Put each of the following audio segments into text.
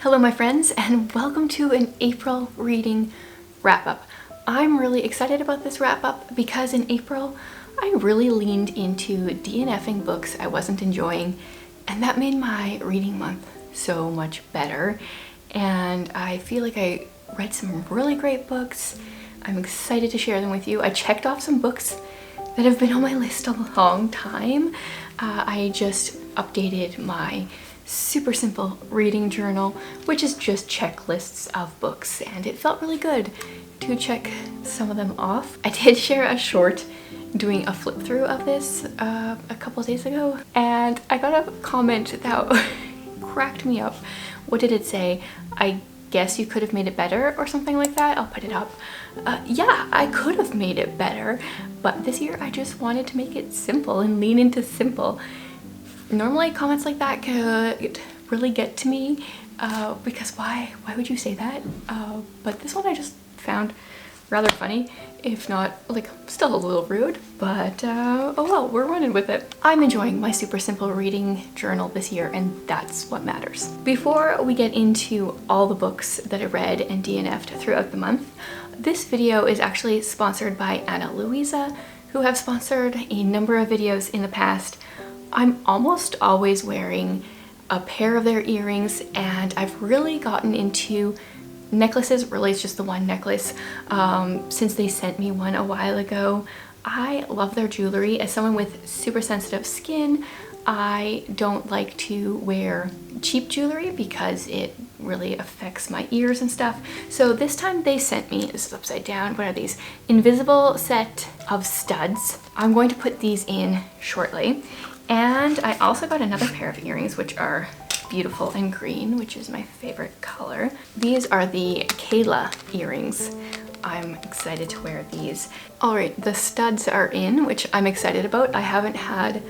Hello my friends, and welcome to an April reading wrap-up. I'm really excited about this wrap-up because in April I really leaned into DNFing books I wasn't enjoying, and that made my reading month so much better. And I feel like I read some really great books. I'm excited to share them with you. I checked off some books that have been on my list a long time. I just updated my super simple reading journal, which is just checklists of books, and it felt really good to check some of them off. I did share a short doing a flip through of this a couple days ago, and I got a comment that cracked me up. What did it say? I guess you could have made it better or something like that. I'll put it up. Yeah, I could have made it better, but this year I just wanted to make it simple and lean into simple. Normally comments like that could really get to me because why would you say that? But this one I just found rather funny, if not like still a little rude, but oh well, we're running with it. I'm enjoying my super simple reading journal this year, and that's what matters. Before we get into all the books that I read and DNF'd throughout the month, this video is actually sponsored by Ana Luisa, who have sponsored a number of videos in the past. I'm almost always wearing a pair of their earrings, and I've really gotten into necklaces. Really, it's just the one necklace since they sent me one a while ago. I love their jewelry. As someone with super sensitive skin, I don't like to wear cheap jewelry because it really affects my ears and stuff. So this time they sent me, this is upside down, what are these? Invisible set of studs. I'm going to put these in shortly. And I also got another pair of earrings, which are beautiful and green, which is my favorite color. These are the Kayla earrings. I'm excited to wear these. All right, the studs are in, which I'm excited about. I haven't had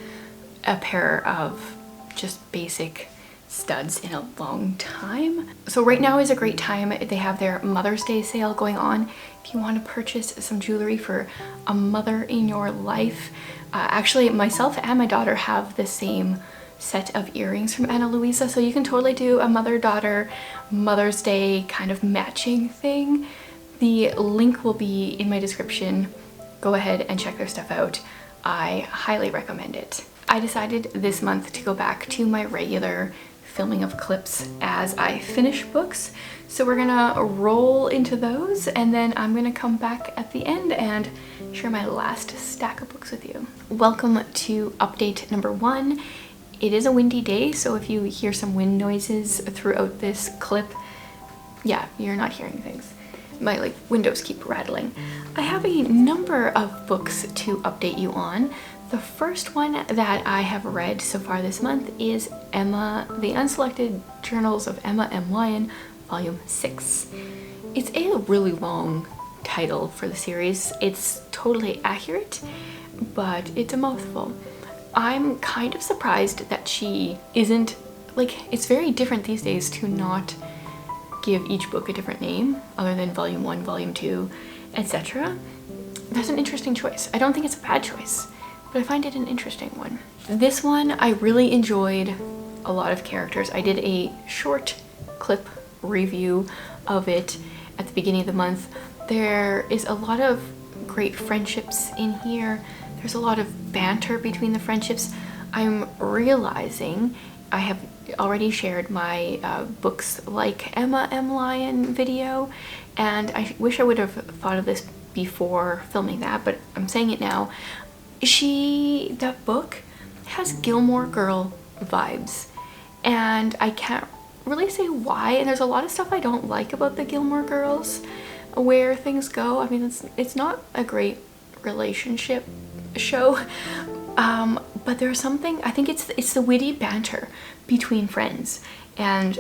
a pair of just basic studs in a long time. So right now is a great time. They have their Mother's Day sale going on. If you want to purchase some jewelry for a mother in your life. Actually, myself and my daughter have the same set of earrings from Ana Luisa, so you can totally do a mother-daughter Mother's Day kind of matching thing. The link will be in my description. Go ahead and check their stuff out. I highly recommend it. I decided this month to go back to my regular filming of clips as I finish books. So we're gonna roll into those, and then I'm gonna come back at the end and share my last stack of books with you. Welcome to update number 1. It is a windy day, so if you hear some wind noises throughout this clip, yeah, you're not hearing things. My windows keep rattling. I have a number of books to update you on. The first one that I have read so far this month is Emma, the Unselected Journals of Emma M. Lyon, Volume 6. It's a really long title for the series. It's totally accurate, but it's a mouthful. I'm kind of surprised that she isn't, it's very different these days to not give each book a different name other than Volume 1, Volume 2, etc. That's an interesting choice. I don't think it's a bad choice, but I find it an interesting one. This one, I really enjoyed a lot of characters. I did a short clip review of it at the beginning of the month. There is a lot of great friendships in here. There's a lot of banter between the friendships. I'm realizing I have already shared my books like Emma M. Lyon video, and I wish I would have thought of this before filming that, but I'm saying it now. That book has Gilmore Girl vibes, and I can't really say why, and there's a lot of stuff I don't like about the Gilmore Girls, where things go. I mean, it's not a great relationship show, but there's something, I think it's the witty banter between friends, and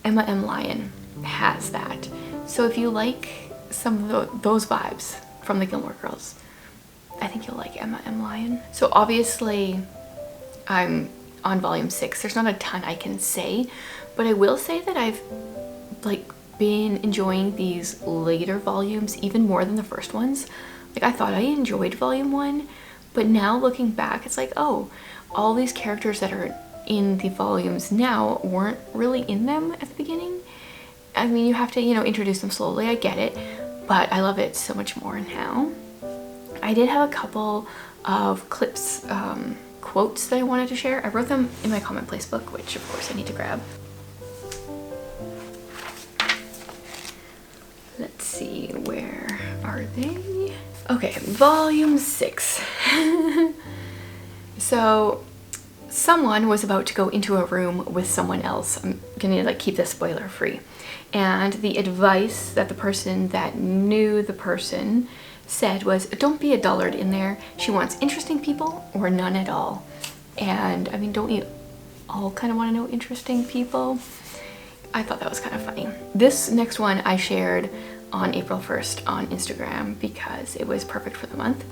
Emma M. Lyon has that. So if you like some of those vibes from the Gilmore Girls, I think you'll like Emma M. Lyon. So obviously I'm on Volume 6. There's not a ton I can say, but I will say that I've been enjoying these later volumes even more than the first ones. I thought I enjoyed Volume 1, but now looking back, it's like, oh, all these characters that are in the volumes now weren't really in them at the beginning. I mean, you have to, you know, introduce them slowly, I get it, but I love it so much more now. I did have a couple of clips, quotes that I wanted to share. I wrote them in my commonplace book, which of course I need to grab. Let's see, where are they? Okay, volume 6. So someone was about to go into a room with someone else. I'm gonna like keep this spoiler free. And the advice that the person that knew the person said was, don't be a dullard in there. She wants interesting people or none at all. And I mean, don't we all kind of want to know interesting people? I thought that was kind of funny. This next one I shared on April 1st on Instagram because it was perfect for the month.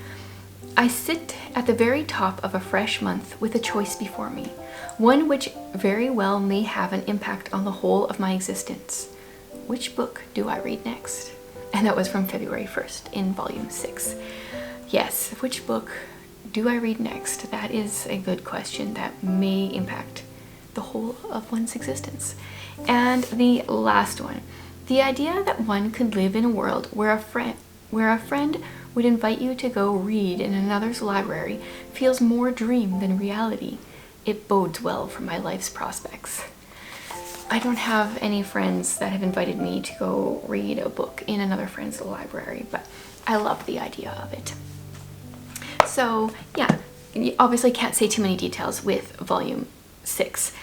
I sit at the very top of a fresh month with a choice before me, one which very well may have an impact on the whole of my existence. Which book do I read next? And that was from February 1st in volume 6. Yes, which book do I read next? That is a good question that may impact the whole of one's existence. And the last one, the idea that one could live in a world where a friend would invite you to go read in another's library feels more dream than reality. It bodes well for my life's prospects. I don't have any friends that have invited me to go read a book in another friend's library, but I love the idea of it. So yeah, you obviously can't say too many details with volume 6,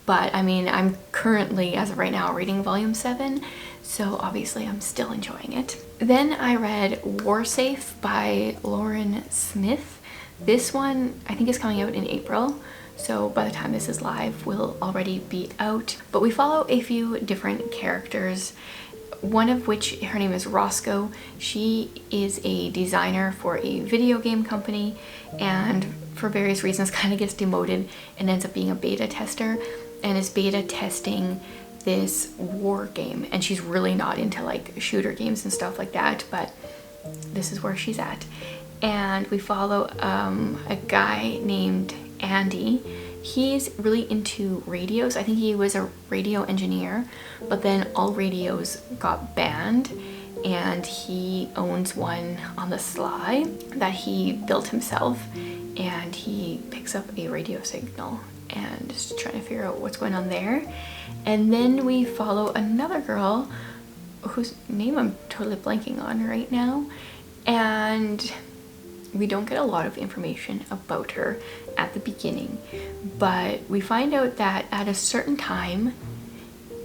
but I mean, I'm currently, as of right now, reading volume 7, so obviously I'm still enjoying it. Then I read Warsafe by Lauren Smith. This one I think is coming out in April, so by the time this is live will already be out. But we follow a few different characters, one of which, her name is Roscoe. She is a designer for a video game company and for various reasons kind of gets demoted and ends up being a beta tester and is beta testing this war game. And she's really not into like shooter games and stuff like that, but this is where she's at. And we follow a guy named Andy. He's really into radios. I think he was a radio engineer, but then all radios got banned and he owns one on the sly that he built himself, and he picks up a radio signal and is trying to figure out what's going on there. And then we follow another girl whose name I'm totally blanking on right now, and we don't get a lot of information about her at the beginning, but we find out that at a certain time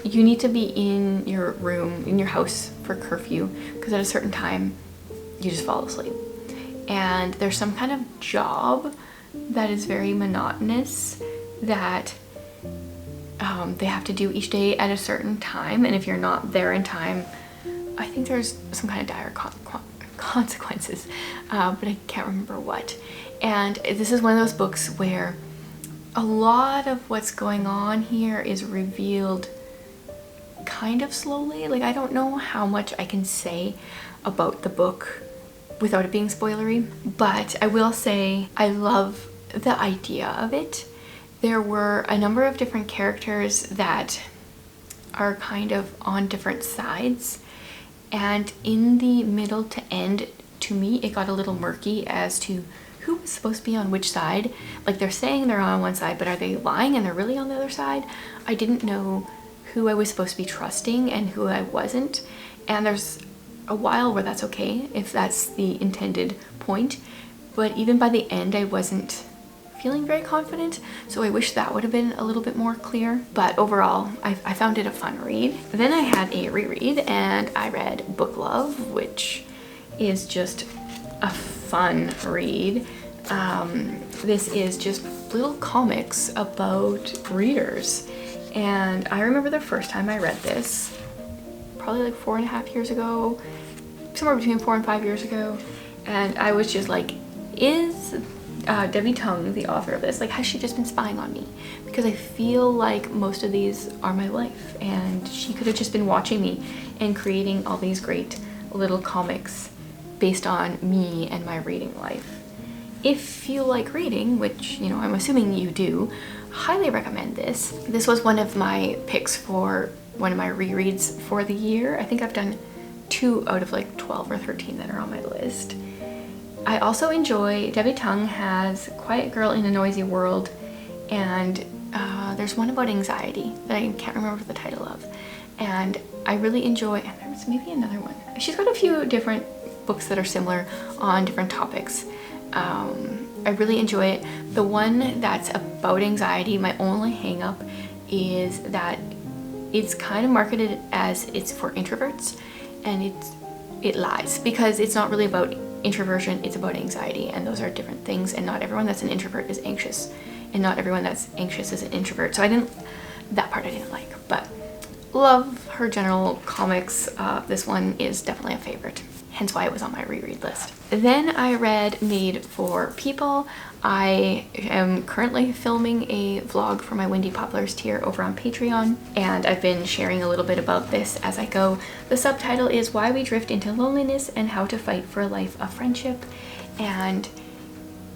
you need to be in your room, in your house for curfew, because at a certain time you just fall asleep. And there's some kind of job that is very monotonous that they have to do each day at a certain time, and if you're not there in time, I think there's some kind of dire consequences, but I can't remember what. And this is one of those books where a lot of what's going on here is revealed kind of slowly. Like, I don't know how much I can say about the book without it being spoilery, but I will say I love the idea of it. There were a number of different characters that are kind of on different sides, and in the middle to end, to me, it got a little murky as to who was supposed to be on which side. Like, they're saying they're on one side, but are they lying and they're really on the other side? I didn't know who I was supposed to be trusting and who I wasn't. And there's a while where that's okay, if that's the intended point. But even by the end, I wasn't feeling very confident, so I wish that would have been a little bit more clear. But overall, I found it a fun read. Then I had a reread and I read Book Love, which is just a fun read. This is just little comics about readers, and I remember the first time I read this, probably like 4.5 years ago, somewhere between 4 and 5 years ago, and I was just like, is Debbie Tung, the author of this, like, has she just been spying on me? Because I feel like most of these are my life, and she could have just been watching me and creating all these great little comics based on me and my reading life. If you like reading, which, I'm assuming you do, highly recommend this. This was one of my picks for one of my rereads for the year. I think I've done 2 out of like 12 or 13 that are on my list. I also enjoy, Debbie Tung has Quiet Girl in a Noisy World, and there's one about anxiety that I can't remember the title of. And I really enjoy, and there's maybe another one. She's got a few different books that are similar on different topics. I really enjoy it. The one that's about anxiety, my only hang up is that it's kind of marketed as it's for introverts, and it lies, because it's not really about introversion, it's about anxiety, and those are different things, and not everyone that's an introvert is anxious, and not everyone that's anxious is an introvert. So that part I didn't like, but love her general comics. This one is definitely a favorite, hence why it was on my reread list. Then I read Made for People. I am currently filming a vlog for my Windy Poplars tier over on Patreon, and I've been sharing a little bit about this as I go. The subtitle is Why We Drift into Loneliness and How to Fight for a Life of Friendship, and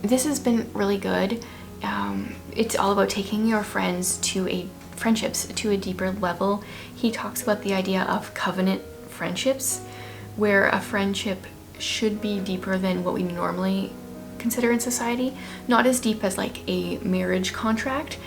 this has been really good. It's all about taking your friendships to a deeper level. He talks about the idea of covenant friendships, where a friendship should be deeper than what we normally consider in society. Not as deep as like a marriage contract,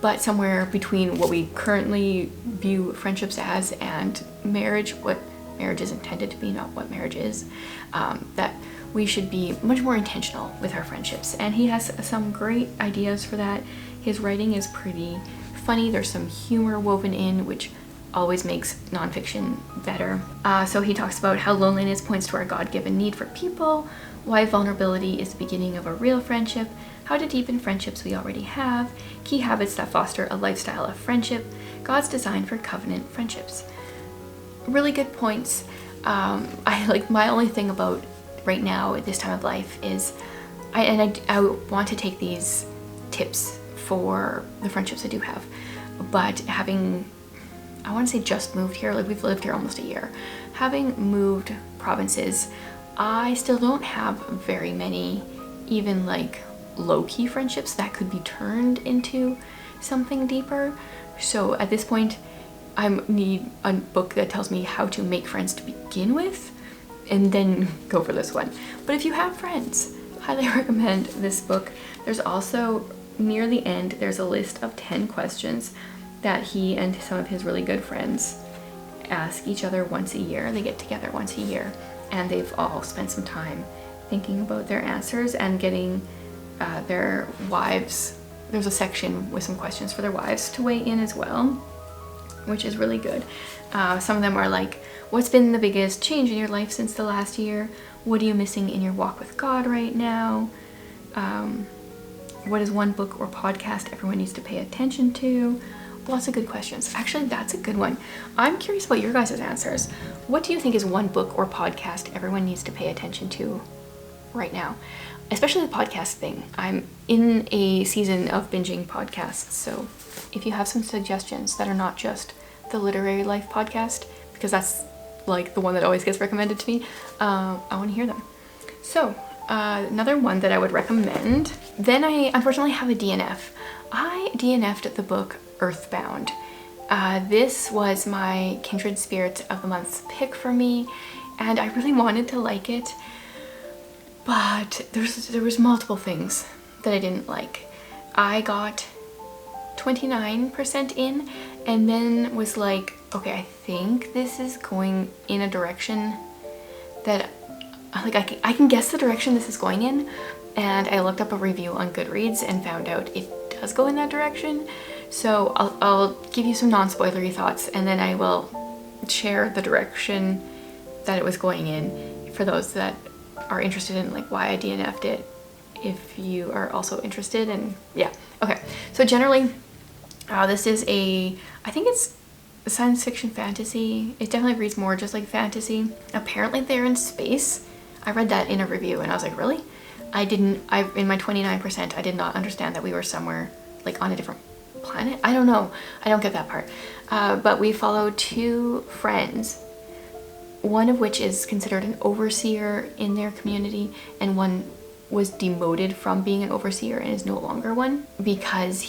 but somewhere between what we currently view friendships as and marriage, what marriage is intended to be, not what marriage is. That we should be much more intentional with our friendships. And he has some great ideas for that. His writing is pretty funny. There's some humor woven in, which always makes nonfiction better. So he talks about how loneliness points to our God-given need for people, why vulnerability is the beginning of a real friendship, how to deepen friendships we already have, key habits that foster a lifestyle of friendship, God's design for covenant friendships. Really good points. I like, my only thing about right now at this time of life is I want to take these tips for the friendships I do have, but having, I want to say just moved here, like we've lived here almost a year, having moved provinces, I still don't have very many even like low-key friendships that could be turned into something deeper. So at this point I need a book that tells me how to make friends to begin with, and then go for this one. But if you have friends, highly recommend this book. There's also, near the end, there's a list of 10 questions that he and some of his really good friends ask each other once a year. They get together once a year, and they've all spent some time thinking about their answers and getting their wives. There's a section with some questions for their wives to weigh in as well, which is really good. Some of them are like, what's been the biggest change in your life since the last year? What are you missing in your walk with God right now? What is one book or podcast everyone needs to pay attention to? Lots of good questions. Actually, that's a good one. I'm curious about your guys' answers. What do you think is one book or podcast everyone needs to pay attention to right now? Especially the podcast thing. I'm in a season of binging podcasts, so if you have some suggestions that are not just the Literary Life podcast, because that's like the one that always gets recommended to me, I want to hear them. So another one that I would recommend, then I unfortunately have a DNF. I DNF'd the book Earthbound. This was my Kindred Spirits of the Month's pick for me, and I really wanted to like it, but there was multiple things that I didn't like. I got 29% in, and then was like, okay, I think this is going in a direction that, like, I can guess the direction this is going in, and I looked up a review on Goodreads and found out it does go in that direction. So I'll give you some non-spoilery thoughts, and then I will share the direction that it was going in for those that are interested in like why I DNF'd it, if you are also interested. And yeah, okay. So generally, this is I think it's science fiction fantasy. It definitely reads more just like fantasy. Apparently they're in space. I read that in a review and I was like, really? In my 29%, I did not understand that we were somewhere like on a different planet. I don't know. I don't get that part. But we follow 2 friends, one of which is considered an overseer in their community, and one was demoted from being an overseer and is no longer one because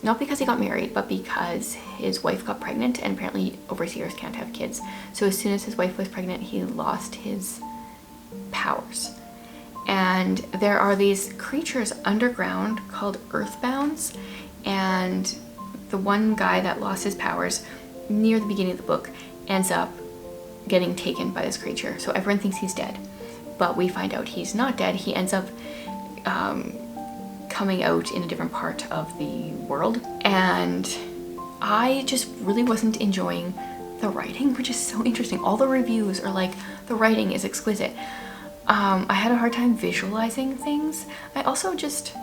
not because he got married, but because his wife got pregnant, and apparently overseers can't have kids. So as soon as his wife was pregnant, he lost his powers. And there are these creatures underground called Earthbounds, and the one guy that lost his powers near the beginning of the book ends up getting taken by this creature. So everyone thinks he's dead, but we find out he's not dead. He ends up coming out in a different part of the world, and I just really wasn't enjoying the writing, which is so interesting. All the reviews are like, the writing is exquisite. I had a hard time visualizing things. I also just,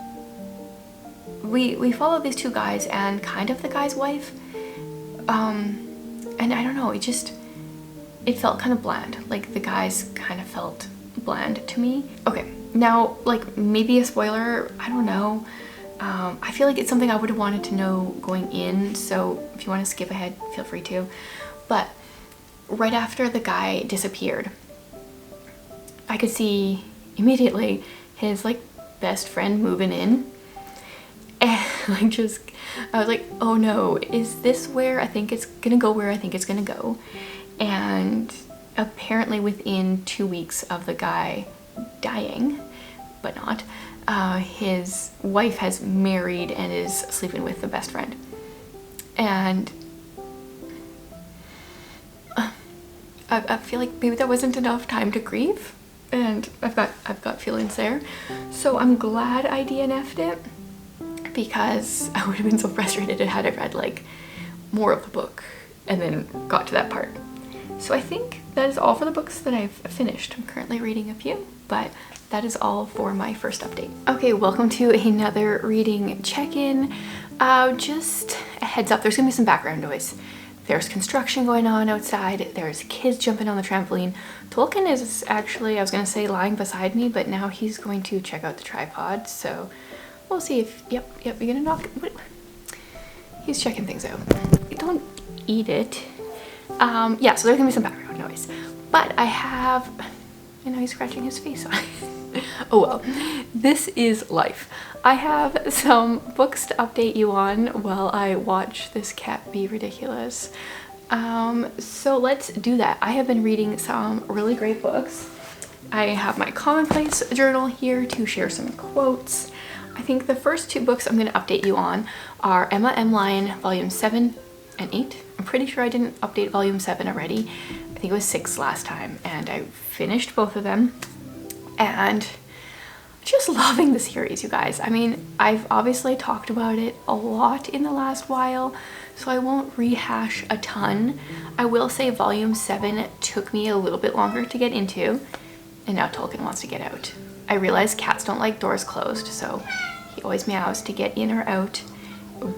we followed these two guys and kind of the guy's wife, and I don't know, it felt kind of bland. Like the guys kind of felt bland to me. Okay, now, like, maybe a spoiler, I don't know. I feel like it's something I would have wanted to know going in, so if you want to skip ahead, feel free to. But right after the guy disappeared, I could see immediately his like best friend moving in, and like I was like, oh no, is this where I think it's gonna go, where I think it's gonna go? And apparently within 2 weeks of the guy dying, but not, his wife has married and is sleeping with the best friend. And I feel like maybe that wasn't enough time to grieve, and I've got feelings there. So I'm glad I DNF'd it, because I would have been so frustrated had I read like more of the book and then got to that part. So I think that is all for the books that I've finished. I'm currently reading a few, but that is all for my first update. Okay, welcome to another reading check-in. Just a heads up, there's gonna be some background noise. There's construction going on outside, there's kids jumping on the trampoline. Tolkien is actually, I was gonna say lying beside me, but now he's going to check out the tripod, so we'll see if, yep, you're gonna knock, what? He's checking things out. Don't eat it. Yeah, so there's gonna be some background noise, but I have, you know, he's scratching his face on. Oh well, this is life. I have some books to update you on while I watch this cat be ridiculous. So let's do that. I have been reading some really great books. I have my commonplace journal here to share some quotes. I think the first two books I'm going to update you on are Emma M. Lyon, Volume 7 and 8. I'm pretty sure I didn't update Volume 7 already. I think it was 6 last time, and I finished both of them. And just loving the series, you guys. I mean, I've obviously talked about it a lot in the last while, so I won't rehash a ton. I will say Volume 7 took me a little bit longer to get into, and now Tolkien wants to get out. I realize cats don't like doors closed, so he always meows to get in or out,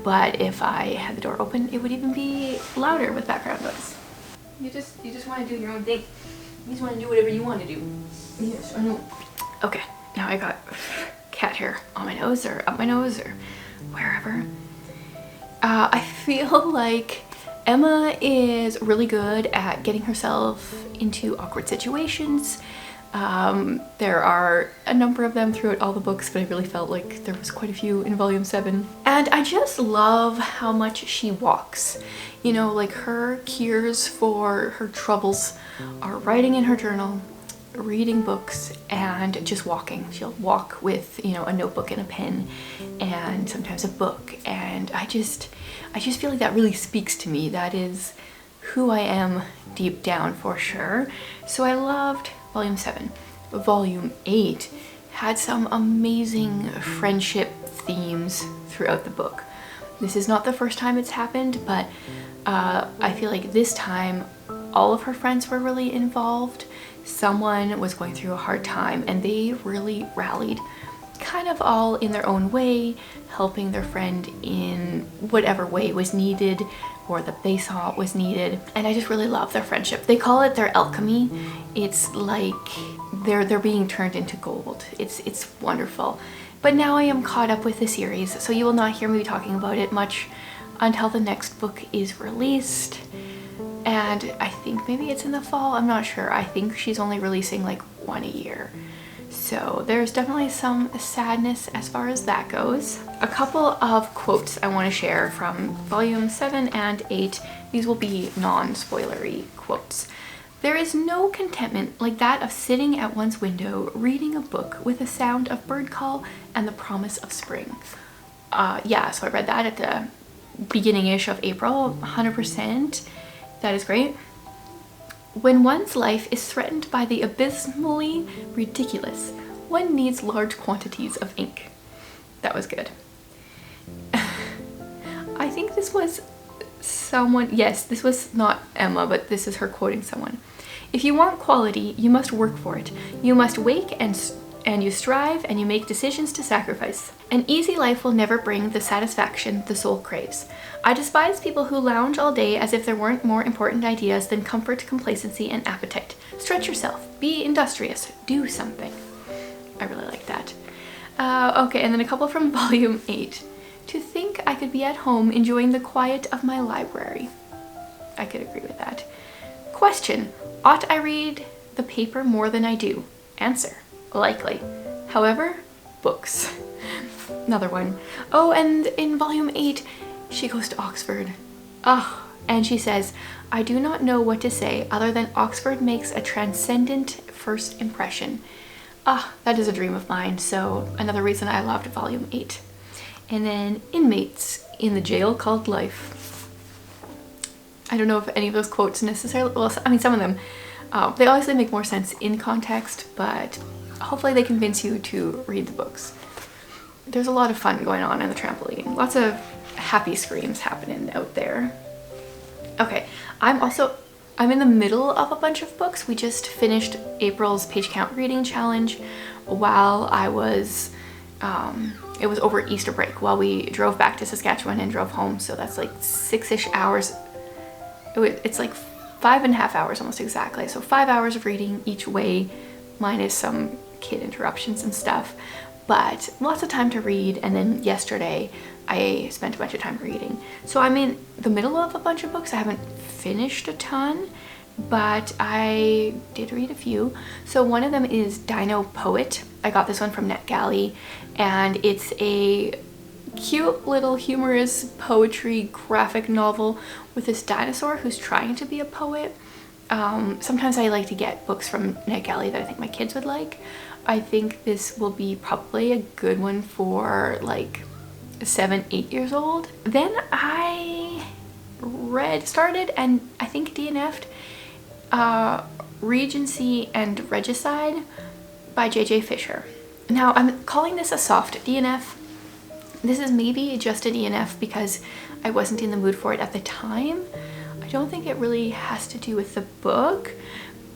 but if I had the door open, it would even be louder with background noise. You just want to do your own thing. You just want to do whatever you want to do. Yes, I know. Okay, now I got cat hair on my nose or up my nose or wherever. I feel like Emma is really good at getting herself into awkward situations. There are a number of them throughout all the books, but I really felt like there was quite a few in Volume 7. And I just love how much she walks. You know, like her cures for her troubles are writing in her journal, reading books, and just walking. She'll walk with, you know, a notebook and a pen and sometimes a book, and I just feel like that really speaks to me. That is who I am deep down for sure. So I loved Volume 7. Volume 8 had some amazing friendship themes throughout the book. This is not the first time it's happened, but I feel like this time all of her friends were really involved. Someone was going through a hard time and they really rallied, kind of all in their own way, helping their friend in whatever way was needed or that they saw was needed. And I just really love their friendship. They call it their alchemy. It's like they're being turned into gold. It's wonderful. But now I am caught up with the series, so you will not hear me talking about it much until the next book is released. And I think maybe it's in the fall, I'm not sure. I think she's only releasing like one a year. So there's definitely some sadness as far as that goes. A couple of quotes I want to share from volume 7 and 8. These will be non-spoilery quotes. There is no contentment like that of sitting at one's window, reading a book with the sound of bird call and the promise of spring. Yeah, so I read that at the beginning-ish of April, 100%. That is great. When one's life is threatened by the abysmally ridiculous, one needs large quantities of ink. That was good. I think this was someone, yes, this was not Emma, but this is her quoting someone. If you want quality, you must work for it. You must wake and you strive and you make decisions to sacrifice. An easy life will never bring the satisfaction the soul craves. I despise people who lounge all day as if there weren't more important ideas than comfort, complacency, and appetite. Stretch yourself. Be industrious. Do something. I really like that. Okay, and then a couple from volume 8. To think I could be at home enjoying the quiet of my library. I could agree with that. Question. Ought I read the paper more than I do? Answer. Likely. However, books. Another one. Oh, and in volume 8, she goes to Oxford. And she says, I do not know what to say other than Oxford makes a transcendent first impression. That is a dream of mine, so another reason I loved volume 8. And then inmates in the jail called life. I don't know if any of those quotes necessarily, well, I mean, some of them, they obviously make more sense in context, but hopefully they convince you to read the books. There's a lot of fun going on in the trampoline. Lots of happy screams happening out there. Okay, I'm in the middle of a bunch of books. We just finished April's page count reading challenge while I was, it was over Easter break while we drove back to Saskatchewan and drove home. So that's like 6-ish hours. It's like 5.5 hours almost exactly. So 5 hours of reading each way, minus some kid interruptions and stuff. But lots of time to read, and then yesterday I spent a bunch of time reading. So I'm in the middle of a bunch of books. I haven't finished a ton, but I did read a few. So one of them is Dino Poet. I got this one from NetGalley, and it's a cute little humorous poetry graphic novel with this dinosaur who's trying to be a poet. Sometimes I like to get books from NetGalley that I think my kids would like. I think this will be probably a good one for like 7-8 years old. Then I started and I think DNF'd Regency and Regicide by J.J. Fisher. Now I'm calling this a soft DNF. This is maybe just a DNF because I wasn't in the mood for it at the time. I don't think it really has to do with the book,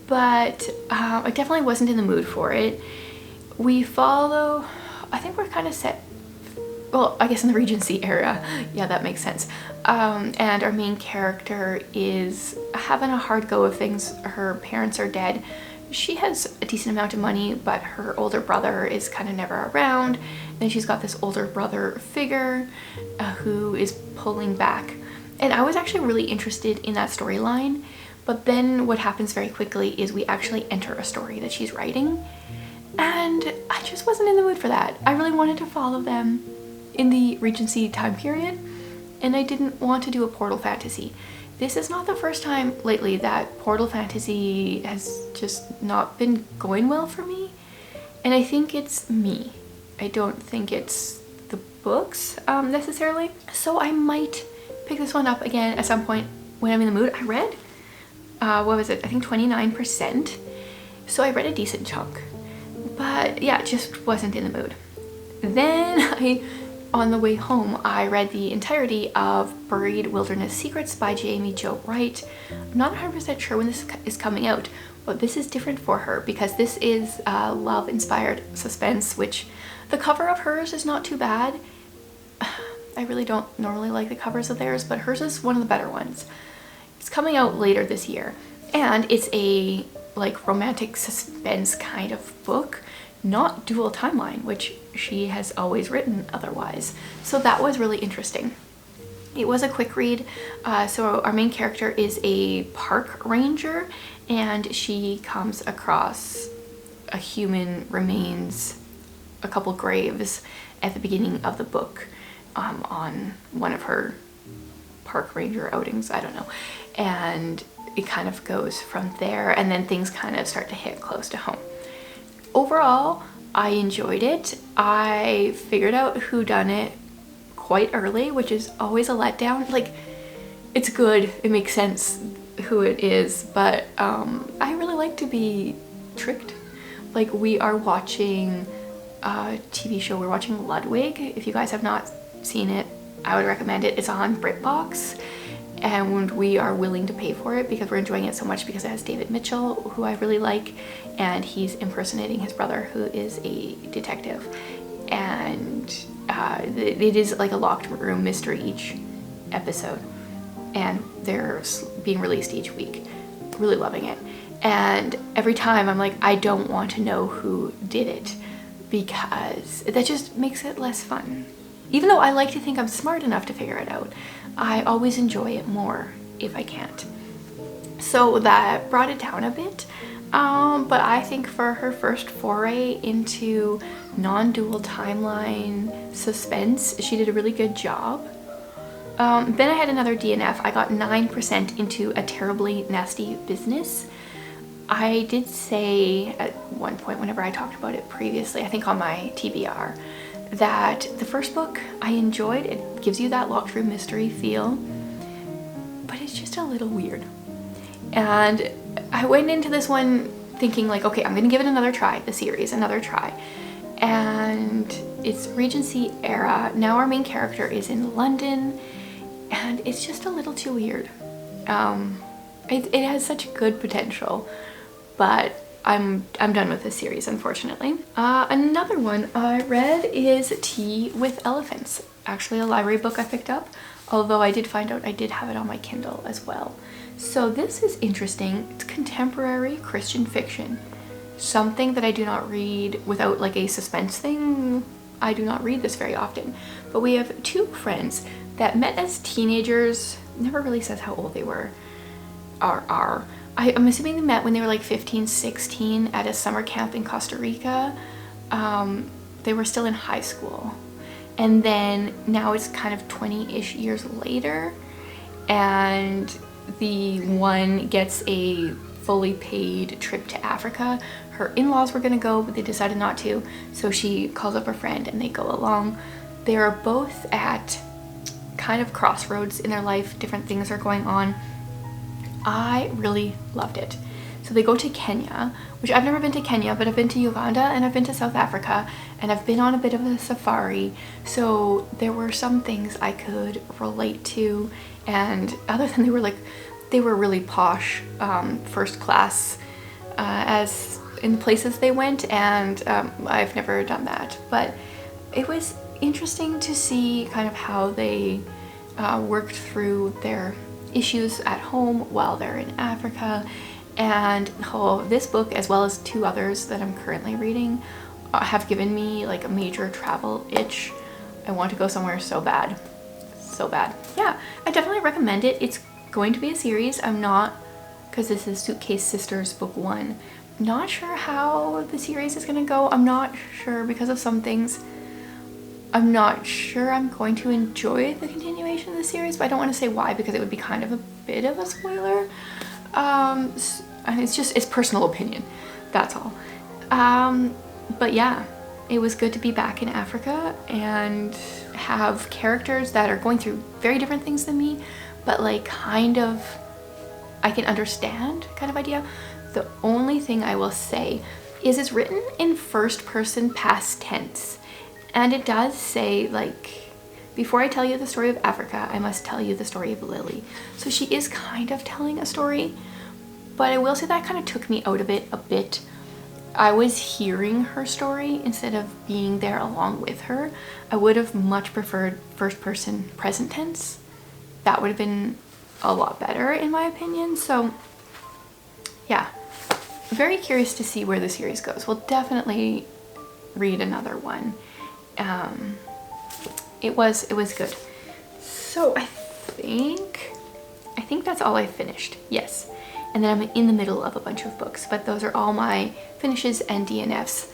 but I definitely wasn't in the mood for it. We follow, I think we're kind of set, well, I guess in the Regency era. Yeah, that makes sense. And our main character is having a hard go of things. Her parents are dead. She has a decent amount of money, but her older brother is kind of never around. Then she's got this older brother figure who is pulling back. And I was actually really interested in that storyline, but then what happens very quickly is we actually enter a story that she's writing, and I just wasn't in the mood for that. I really wanted to follow them in the Regency time period, and I didn't want to do a portal fantasy. This is not the first time lately that portal fantasy has just not been going well for me, and I think it's me. I don't think it's the books necessarily, so I might pick this one up again at some point when I'm in the mood. I read, what was it? I think 29%. So I read a decent chunk, but yeah, just wasn't in the mood. Then on the way home, I read the entirety of Buried Wilderness Secrets by Jamie Jo Wright. I'm not 100% sure when this is coming out, but this is different for her because this is love-inspired suspense, which the cover of hers is not too bad. I really don't normally like the covers of theirs, but hers is one of the better ones. It's coming out later this year, and it's a like romantic suspense kind of book, not dual timeline, which she has always written otherwise. So that was really interesting. It was a quick read. So our main character is a park ranger, and she comes across a human remains a couple graves at the beginning of the book, on one of her park ranger outings, I don't know. And it kind of goes from there, and then things kind of start to hit close to home. Overall, I enjoyed it. I figured out who done it quite early, which is always a letdown. Like, it's good, it makes sense who it is, but I really like to be tricked. Like, we are watching a TV show, we're watching Ludwig. If you guys have not seen it, I would recommend it. It's on BritBox, and we are willing to pay for it because we're enjoying it so much, because it has David Mitchell, who I really like, and he's impersonating his brother, who is a detective. And it is like a locked room mystery each episode, and they're being released each week. Really loving it. And every time I'm like, I don't want to know who did it, because that just makes it less fun. Even though I like to think I'm smart enough to figure it out, I always enjoy it more if I can't. So that brought it down a bit. But I think for her first foray into non-dual timeline suspense, she did a really good job. Then I had another DNF. I got 9% into A Terribly Nasty Business. I did say at one point, whenever I talked about it previously, I think on my TBR, that the first book I enjoyed. It gives you that locked room mystery feel, but it's just a little weird. And I went into this one thinking like, okay, I'm gonna give it another try, the series, another try. And it's Regency era. Now our main character is in London, and it's just a little too weird. It has such good potential, but I'm done with this series, unfortunately. Another one I read is Tea with Elephants. Actually a library book I picked up, although I did find out I did have it on my Kindle as well. So this is interesting. It's contemporary Christian fiction. Something that I do not read without like a suspense thing. I do not read this very often. But we have two friends that met as teenagers. Never really says how old they were. I'm assuming they met when they were like 15, 16 at a summer camp in Costa Rica. They were still in high school. And then now it's kind of 20-ish years later, and the one gets a fully paid trip to Africa. Her in-laws were gonna go, but they decided not to, so she calls up her friend and they go along. They are both at kind of crossroads in their life. Different things are going on. I really loved it. So they go to Kenya, which I've never been to Kenya, but I've been to Uganda and I've been to South Africa, and I've been on a bit of a safari. So there were some things I could relate to, and other than they were really posh, first class, as in the places they went, and I've never done that. But it was interesting to see kind of how they worked through their issues at home while they're in Africa. And this book, as well as two others that I'm currently reading, have given me like a major travel itch. I want to go somewhere so bad. So bad. Yeah, I definitely recommend it. It's going to be a series. I'm not, because this is Suitcase Sisters book 1, not sure how the series is going to go. I'm not sure because of some things. I'm not sure I'm going to enjoy the continuation of the series, but I don't want to say why because it would be kind of a bit of a spoiler. It's personal opinion, that's all. But yeah, it was good to be back in Africa and have characters that are going through very different things than me, but like kind of I can understand kind of idea. The only thing I will say is it's written in first person past tense. And it does say, like, before I tell you the story of Africa, I must tell you the story of Lily. So she is kind of telling a story, but I will say that kind of took me out of it a bit. I was hearing her story instead of being there along with her. I would have much preferred first person present tense. That would have been a lot better in my opinion. So yeah, very curious to see where the series goes. We'll definitely read another one. It was good. So I think that's all I finished. Yes. and then I'm in the middle of a bunch of books, but those are all my finishes and DNFs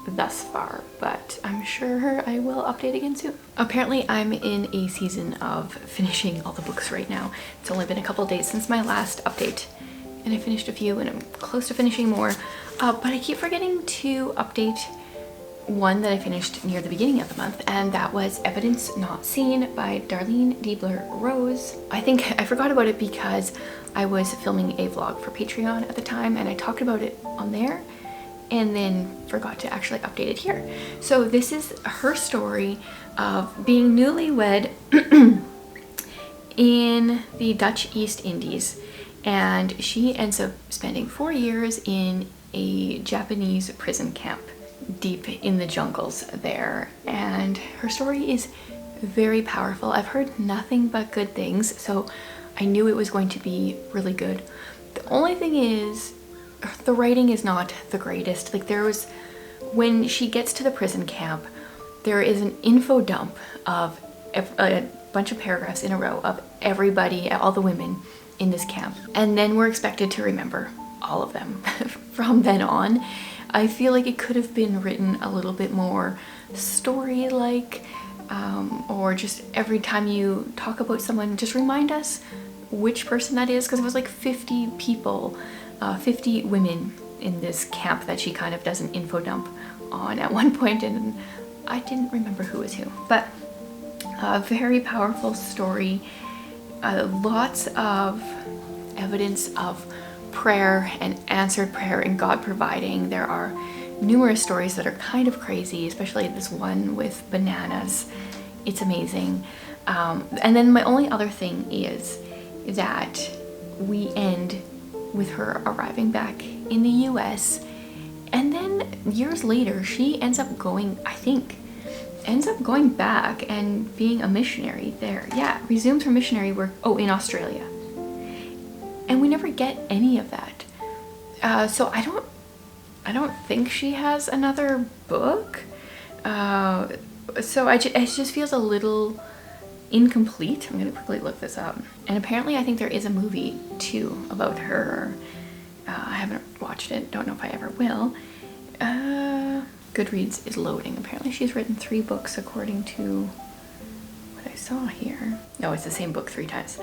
thus far, but I'm sure I will update again soon. Apparently I'm in a season of finishing all the books right now. It's only been a couple days since my last update, and I finished a few and I'm close to finishing more, but I keep forgetting to update one that I finished near the beginning of the month, and that was Evidence Not Seen by Darlene Diebler Rose. I think I forgot about it because I was filming a vlog for Patreon at the time and I talked about it on there and then forgot to actually update it here. So this is her story of being newlywed in the Dutch East Indies, and she ends up spending 4 years in a Japanese prison camp deep in the jungles there, and her story is very powerful. I've heard nothing but good things, so I knew it was going to be really good. The only thing is the writing is not the greatest. Like, when she gets to the prison camp, there is an info dump of a bunch of paragraphs in a row of everybody, all the women in this camp, and then we're expected to remember all of them from then on. I feel like it could have been written a little bit more story-like, or just every time you talk about someone, just remind us which person that is, because it was like 50 people, 50 women in this camp that she kind of does an info dump on at one point, and I didn't remember who was who. But a very powerful story, lots of evidence of prayer and answered prayer and God providing. There are numerous stories that are kind of crazy, especially this one with bananas. It's amazing. And then my only other thing is that we end with her arriving back in the US, and then years later she ends up going back and being a missionary there. Yeah, resumes her missionary work, in Australia. And we never get any of that. So I don't think she has another book. So it just feels a little incomplete. I'm gonna quickly look this up. And apparently I think there is a movie too about her. I haven't watched it, don't know if I ever will. Goodreads is loading. Apparently she's written 3 books according to what I saw here. No, it's the same book 3 times.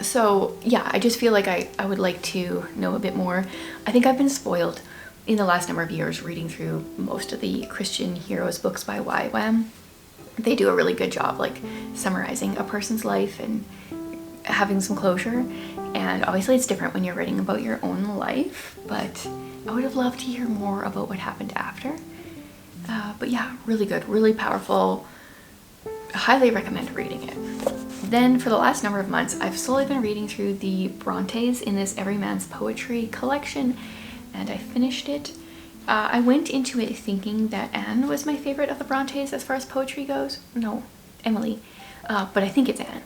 So yeah, I just feel like I would like to know a bit more. I think I've been spoiled in the last number of years reading through most of the Christian heroes books by YWAM. They do a really good job like summarizing a person's life and having some closure. And obviously it's different when you're writing about your own life, but I would have loved to hear more about what happened after. But yeah, really good, really powerful. Highly recommend reading it. Then for the last number of months, I've slowly been reading through the Brontes in this Everyman's Poetry collection, and I finished it. I went into it thinking that Anne was my favorite of the Brontes as far as poetry goes. No, Emily, but I think it's Anne.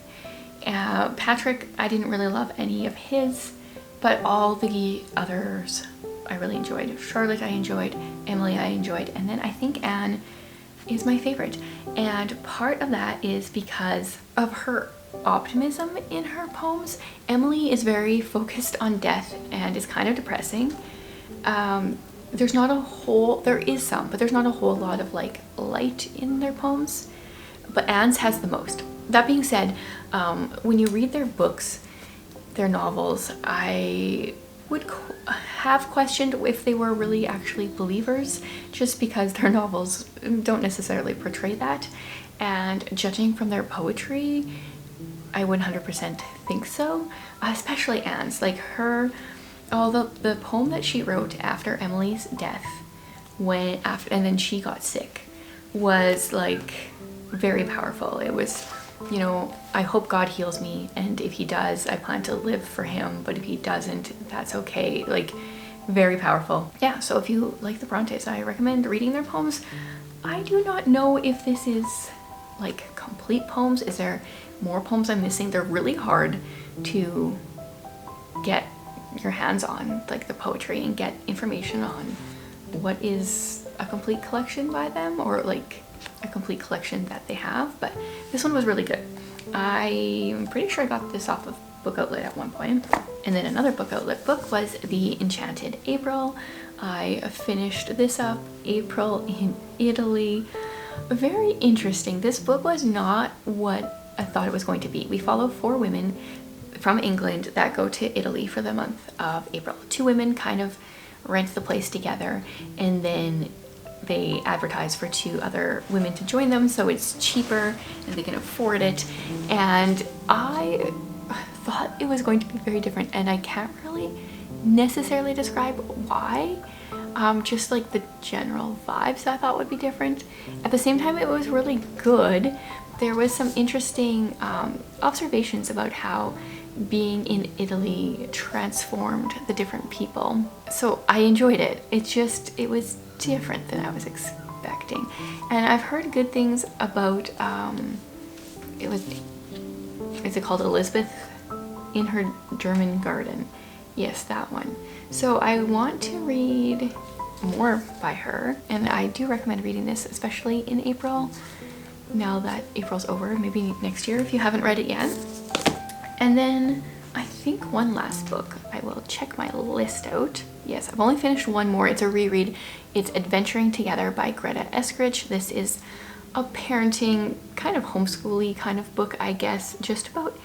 Patrick, I didn't really love any of his, but all the others I really enjoyed. Charlotte I enjoyed, Emily I enjoyed, and then I think Anne is my favorite. And part of that is because of her optimism in her poems. Emily is very focused on death and is kind of depressing. There is some, but there's not a whole lot of like light in their poems, but Anne's has the most. That being said, when you read their books, their novels, I would have questioned if they were really actually believers, just because their novels don't necessarily portray that. And judging from their poetry, I would 100% think so, especially Anne's. Like the poem that she wrote after Emily's death, and then she got sick, was like very powerful. It was, you know, I hope God heals me, and if he does, I plan to live for him, but if he doesn't, that's okay. Like, very powerful. Yeah, so if you like the Brontes, I recommend reading their poems. I do not know if this is like complete poems. Is there more poems I'm missing? They're really hard to get your hands on, like the poetry, and get information on what is a complete collection by them, or like a complete collection that they have. But this one was really good. I'm pretty sure I got this off of book outlet at one point. And then another book outlet book was the Enchanted April. I finished this up, April in Italy. Very interesting. This book was not what I thought it was going to be. We follow 4 women from England that go to Italy for the month of April. 2 women kind of rent the place together, and then they advertise for 2 other women to join them, so it's cheaper and they can afford it. And I thought it was going to be very different, and I can't really necessarily describe why. Just like the general vibes I thought would be different. At the same time, it was really good. There was some interesting observations about how being in Italy transformed the different people. So I enjoyed it. It was different than I was expecting. And I've heard good things about, is it called Elizabeth in Her German Garden? Yes, that one. So I want to read more by her, and I do recommend reading this, especially in April, now that April's over, maybe next year if you haven't read it yet. And then I think one last book. I will check my list out. Yes, I've only finished one more. It's a reread. It's Adventuring Together by Greta Eskridge. This is a parenting, kind of homeschooly kind of book, I guess, just about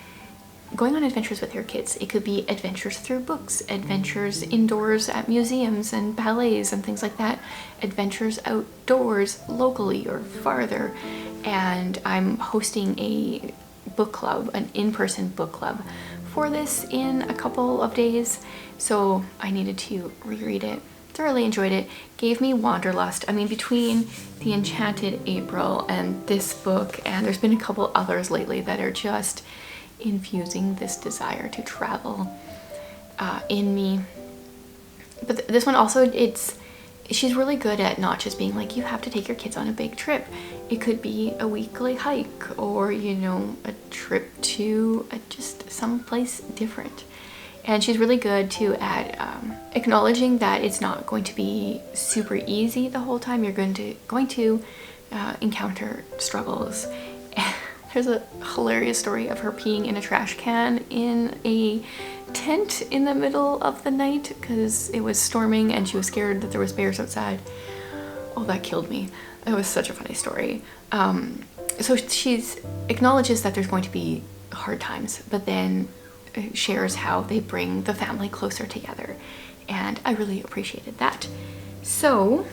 going on adventures with your kids. It could be adventures through books, adventures indoors at museums and ballets and things like that, adventures outdoors locally or farther. And I'm hosting a book club, an in-person book club for this in a couple of days. So I needed to reread it. Thoroughly enjoyed it. Gave me wanderlust. I mean, between the Enchanted April and this book, and there's been a couple others lately that are just infusing this desire to travel in me. But this one also, she's really good at not just being like, you have to take your kids on a big trip. It could be a weekly hike, or a trip to just someplace different. And she's really good too at acknowledging that it's not going to be super easy the whole time. You're going to encounter struggles. There's a hilarious story of her peeing in a trash can in a tent in the middle of the night because it was storming and she was scared that there was bears outside. Oh, that killed me. It was such a funny story. So she's acknowledges that there's going to be hard times, but then shares how they bring the family closer together. And I really appreciated that. So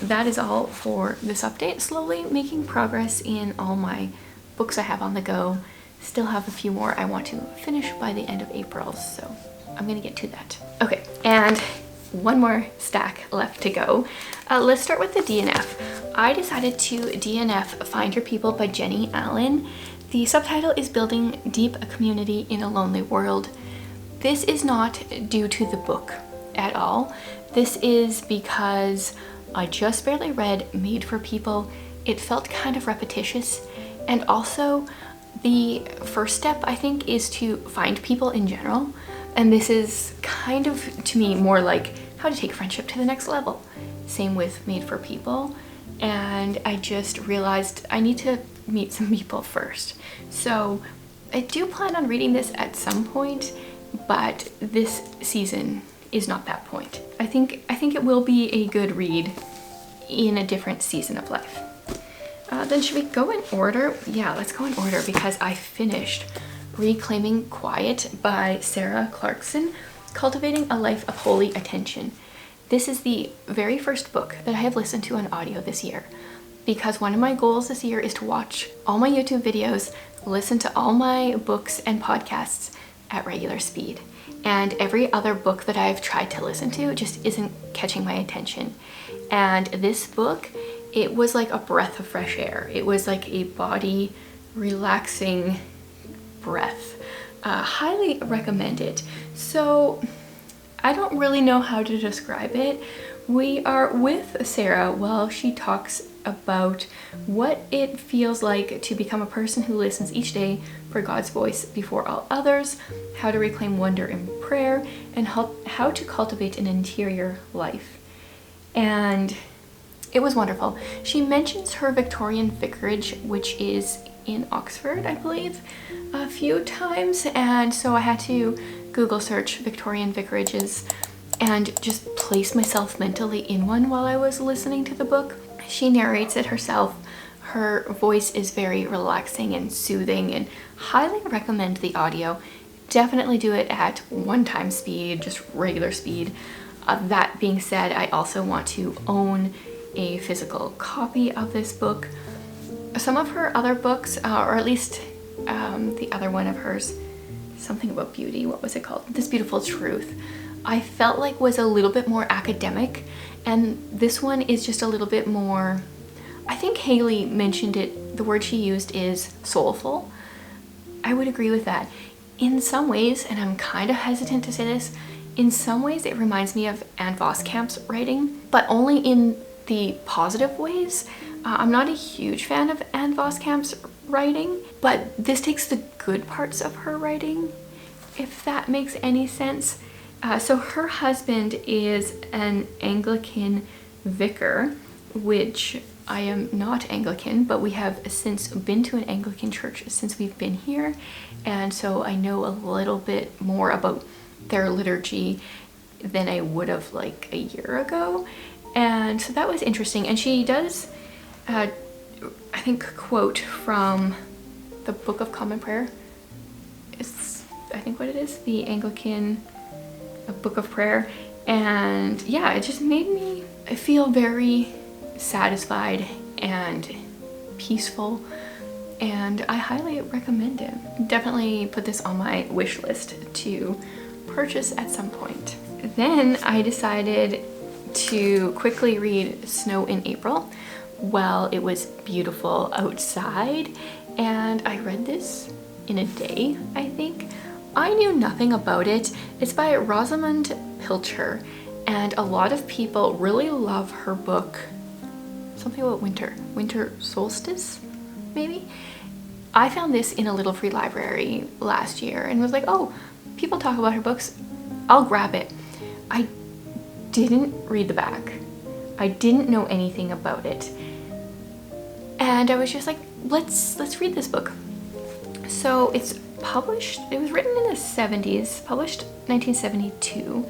that is all for this update. Slowly making progress in all my books I have on the go. Still have a few more I want to finish by the end of April, so I'm gonna get to that. Okay, and one more stack left to go. Let's start with the DNF. I decided to DNF Find Your People by Jenny Allen. The subtitle is Building Deep Community in a Lonely World. This is not due to the book at all. This is because I just barely read Made for People. It felt kind of repetitious. And also, the first step, I think, is to find people in general. And this is kind of, to me, more like how to take friendship to the next level. Same with Made for People. And I just realized I need to meet some people first. So I do plan on reading this at some point, but this season is not that point. I think it will be a good read in a different season of life. Then should we go in order? Yeah, let's go in order because I finished Reclaiming Quiet by Sarah Clarkson, Cultivating a Life of Holy Attention. This is the very first book that I have listened to on audio this year because one of my goals this year is to watch all my YouTube videos, listen to all my books and podcasts at regular speed. And every other book that I've tried to listen to just isn't catching my attention. And this book, it was like a breath of fresh air. It was like a body relaxing breath. Highly recommend it. So I don't really know how to describe it. We are with Sarah while she talks about what it feels like to become a person who listens each day for God's voice before all others, how to reclaim wonder in prayer, and how to cultivate an interior life. And it was wonderful. She mentions her Victorian vicarage, which is in Oxford, I believe, a few times, and so I had to Google search Victorian vicarages and just place myself mentally in one while I was listening to the book. She narrates it herself. Her voice is very relaxing and soothing, and highly recommend the audio. Definitely do it at 1x speed, just regular speed. That being said, I also want to own a physical copy of this book. Some of her other books, or at least the other one of hers, something about beauty, what was it called? This Beautiful Truth, I felt like was a little bit more academic, and this one is just a little bit more, I think Haley mentioned it, the word she used is soulful. I would agree with that. In some ways, and I'm kind of hesitant to say this, in some ways it reminds me of Anne Voskamp's writing, but only in the positive ways. I'm not a huge fan of Anne Voskamp's writing, but this takes the good parts of her writing, if that makes any sense. So her husband is an Anglican vicar, which I am not Anglican, but we have since been to an Anglican church since we've been here, and so I know a little bit more about their liturgy than I would have like a year ago, and so that was interesting. And she does, I think, quote from the Book of Common Prayer. It's, I think, what it is, the Anglican Book of Prayer, and yeah, it just made me feel very satisfied and peaceful, and I highly recommend it. Definitely put this on my wish list to purchase at some point. Then I decided to quickly read Snow in April while it was beautiful outside, and I read this in a day, I think. I knew nothing about it. It's by Rosamund Pilcher, and a lot of people really love her book, something about winter solstice, maybe? I found this in a little free library last year and was like, oh, people talk about her books, I'll grab it. I didn't read the back. I didn't know anything about it. And I was just like, let's read this book. So it's published, it was written in the 70s, published 1972.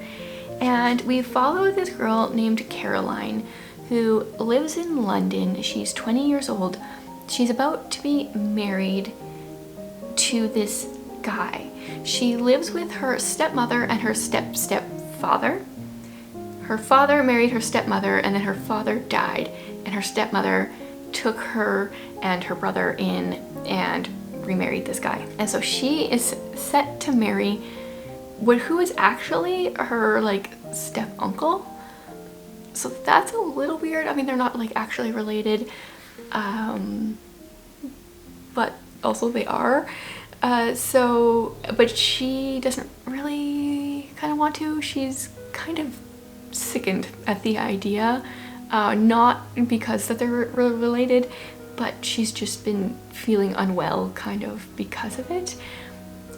And we follow this girl named Caroline who lives in London. She's 20 years old. She's about to be married to this guy. She lives with her stepmother and her stepfather. Her father married her stepmother, and then her father died, and her stepmother took her and her brother in and remarried this guy. And so she is set to marry who is actually her like step uncle. So that's a little weird. I mean, they're not like actually related, but also they are. But she doesn't really kind of want to. She's kind of sickened at the idea, not because that they're related, but she's just been feeling unwell kind of because of it.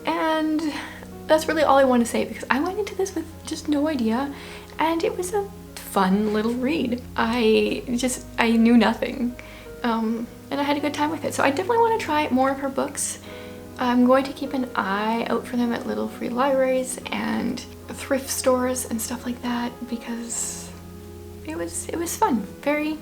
And that's really all I want to say, because I went into this with just no idea, and it was a fun little read. I knew nothing, and I had a good time with it. So I definitely want to try more of her books. I'm going to keep an eye out for them at little free libraries and thrift stores and stuff like that, because it was fun. Very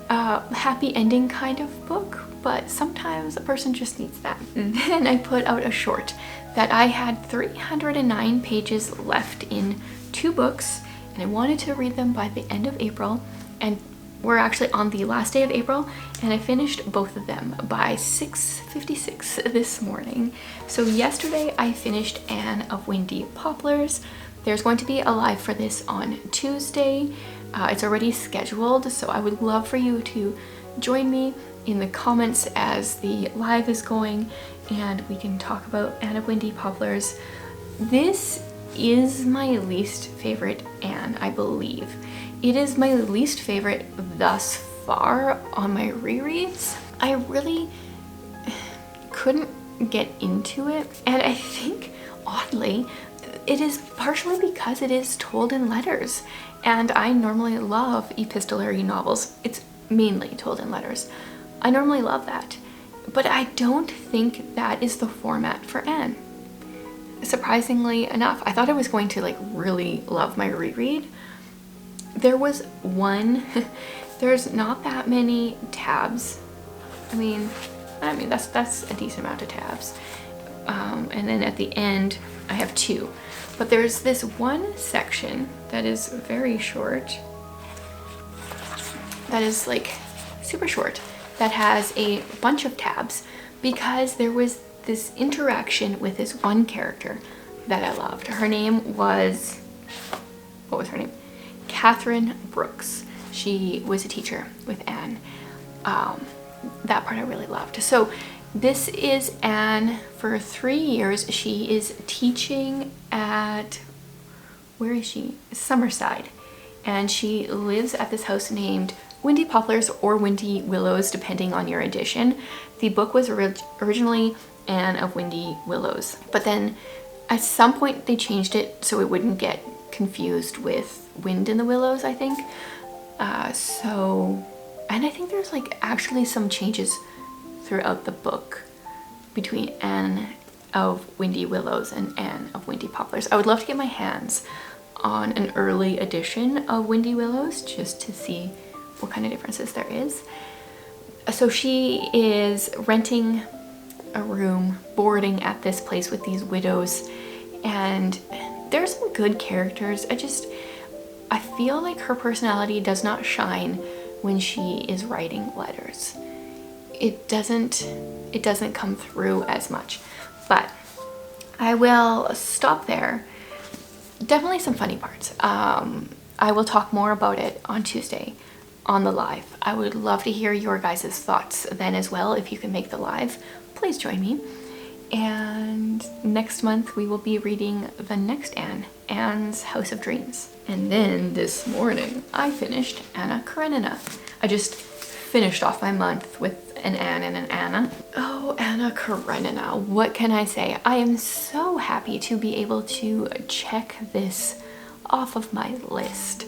happy ending kind of book, but sometimes a person just needs that. And then I put out a short that I had 309 pages left in 2 books, and I wanted to read them by the end of April, and we're actually on the last day of April, and I finished both of them by 6:56 this morning. So yesterday I finished Anne of Windy Poplars. There's going to be a live for this on Tuesday. It's already scheduled, so I would love for you to join me in the comments as the live is going, and we can talk about Anne of Windy Poplars. This is my least favorite Anne, I believe. It is my least favorite thus far on my rereads. I really couldn't get into it, and I think, oddly, it is partially because it is told in letters, and I normally love epistolary novels. It's mainly told in letters. I normally love that, but I don't think that is the format for Anne. Surprisingly enough, I thought I was going to like really love my reread. There was one, there's not that many tabs. I mean that's a decent amount of tabs. And then at the end I have 2, but there's this one section that is very short, that is like super short, that has a bunch of tabs because there was this interaction with this one character that I loved. Her name was, what was her name? Catherine Brooks. She was a teacher with Anne. That part I really loved. So this is Anne for 3 years. She is teaching at, where is she? Summerside. And she lives at this house named Windy Poplars or Windy Willows, depending on your edition. The book was originally Anne of Windy Willows, but then at some point they changed it so it wouldn't get confused with Wind in the Willows, I think. And I think there's like actually some changes throughout the book between Anne of Windy Willows and Anne of Windy Poplars. I would love to get my hands on an early edition of Windy Willows just to see what kind of differences there is. So she is renting a room, boarding at this place with these widows, and there's some good characters. I feel like her personality does not shine when she is writing letters. It doesn't come through as much, but I will stop there. Definitely some funny parts. I will talk more about it on Tuesday on the live. I would love to hear your guys' thoughts then as well. If you can make the live, please join me. And next month we will be reading the next Anne, Anne's House of Dreams. And then this morning I finished Anna Karenina. I just finished off my month with an Anne and an Anna. Oh, Anna Karenina, what can I say? I am so happy to be able to check this off of my list.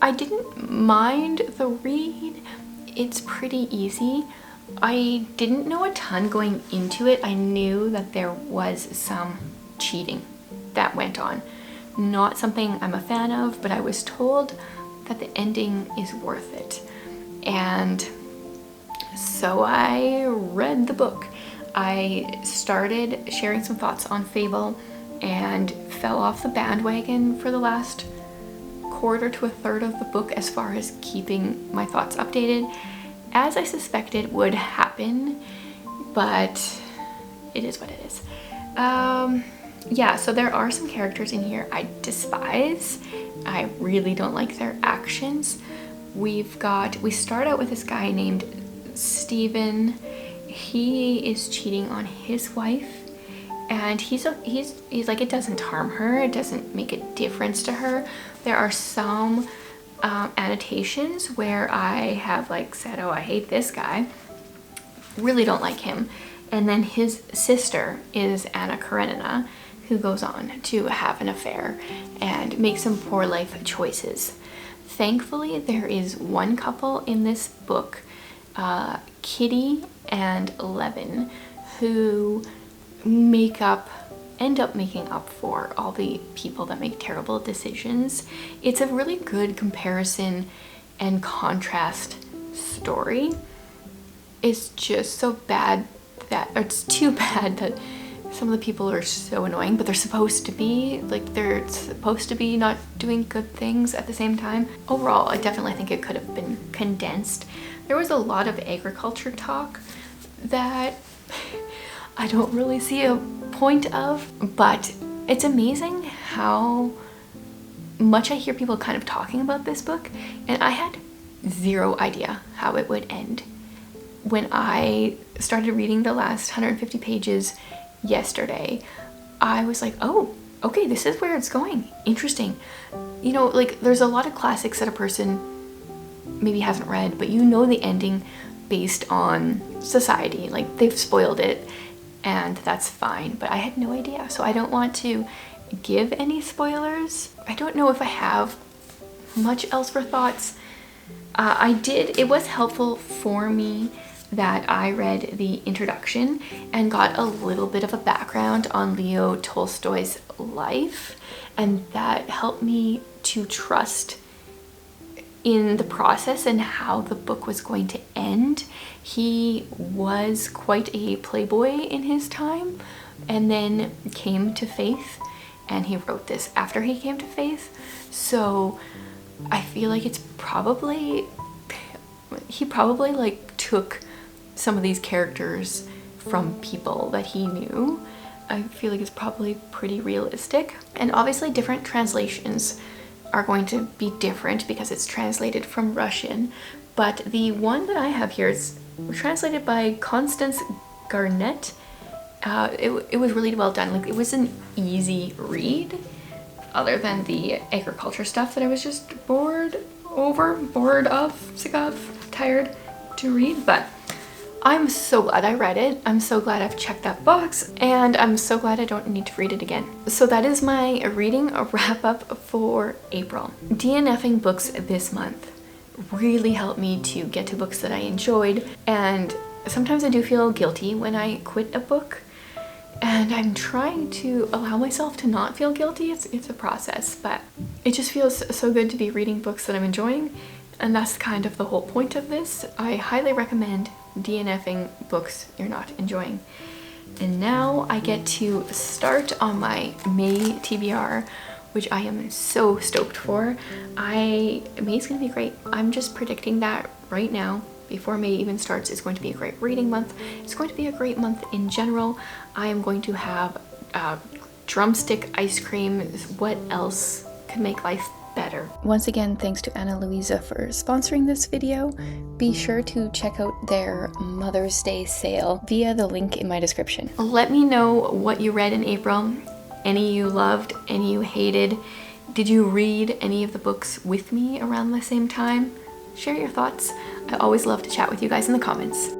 I didn't mind the read. It's pretty easy. I didn't know a ton going into it. I knew that there was some cheating that went on. Not something I'm a fan of, but I was told that the ending is worth it. And so I read the book. I started sharing some thoughts on Fable and fell off the bandwagon for the last quarter to a third of the book as far as keeping my thoughts updated, as I suspected would happen, but it is what it is. Yeah, so there are some characters in here I despise. I really don't like their actions. We start out with this guy named Steven. He is cheating on his wife, and he's like, it doesn't harm her, it doesn't make a difference to her. There are some annotations where I have like said, oh, I hate this guy, really don't like him. And then his sister is Anna Karenina, who goes on to have an affair and make some poor life choices. Thankfully, there is one couple in this book, Kitty and Levin, who end up making up for all the people that make terrible decisions. It's a really good comparison and contrast story. It's just so bad that, or it's too bad that some of the people are so annoying, but they're supposed to be not doing good things at the same time. Overall, I definitely think it could have been condensed. There was a lot of agriculture talk that I don't really see a point of, but it's amazing how much I hear people kind of talking about this book, and I had zero idea how it would end. When I started reading the last 150 pages yesterday, I was like, oh, okay, this is where it's going. Interesting. You know, like there's a lot of classics that a person maybe hasn't read, but you know the ending based on society. Like they've spoiled it and that's fine, but I had no idea. So I don't want to give any spoilers. I don't know if I have much else for thoughts. It was helpful for me that I read the introduction and got a little bit of a background on Leo Tolstoy's life, and that helped me to trust in the process and how the book was going to end. He was quite a playboy in his time and then came to faith, and he wrote this after he came to faith. So I feel like he probably like took some of these characters from people that he knew. I feel like it's probably pretty realistic. And obviously different translations are going to be different because it's translated from Russian, but the one that I have here is translated by Constance Garnett. It was really well done. Like, it was an easy read, other than the agriculture stuff that I was just bored of, sick of, tired to read. But I'm so glad I read it. I'm so glad I've checked that box, and I'm so glad I don't need to read it again. So that is my reading wrap up for April. DNFing books this month really helped me to get to books that I enjoyed, and sometimes I do feel guilty when I quit a book, and I'm trying to allow myself to not feel guilty. It's a process, but it just feels so good to be reading books that I'm enjoying, and that's kind of the whole point of this. I highly recommend DNFing books you're not enjoying. And now I get to start on my May TBR, which I am so stoked for. May's gonna be great. I'm just predicting that right now. Before May even starts, it's going to be a great reading month. It's going to be a great month in general. I am going to have drumstick ice cream. What else could make life better? Once again, thanks to Ana Luisa for sponsoring this video. Be sure to check out their Mother's Day sale via the link in my description. Let me know what you read in April. Any you loved, any you hated. Did you read any of the books with me around the same time? Share your thoughts. I always love to chat with you guys in the comments.